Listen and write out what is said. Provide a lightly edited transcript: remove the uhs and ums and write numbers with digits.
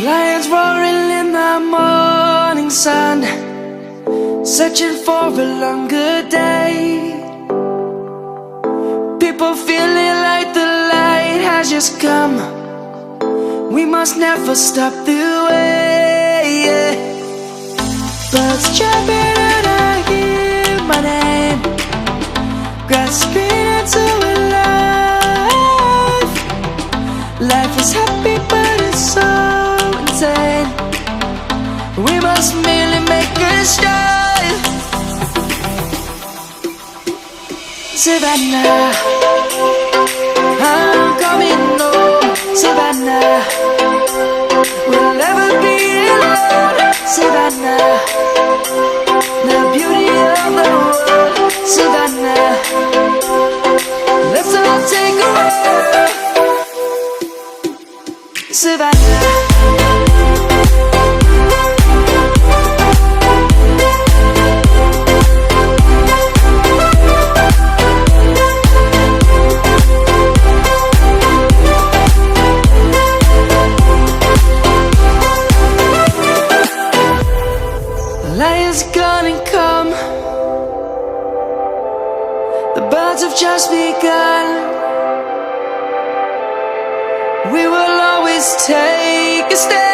Lions roaring in the morning sun, searching for a longer day. People feeling like the light has just come. We must never stop the way. Birds jumping and I hear my name, grasping into a life. Life is happy but it's so insane. We must merely make a start. Savannah, I'm coming home. Savannah, we'll never be alone. Savannah, the beauty of the world. Savannah, let's all take a walk. Savannah. light is gonna come. The birds have just begun. We will always take a stand.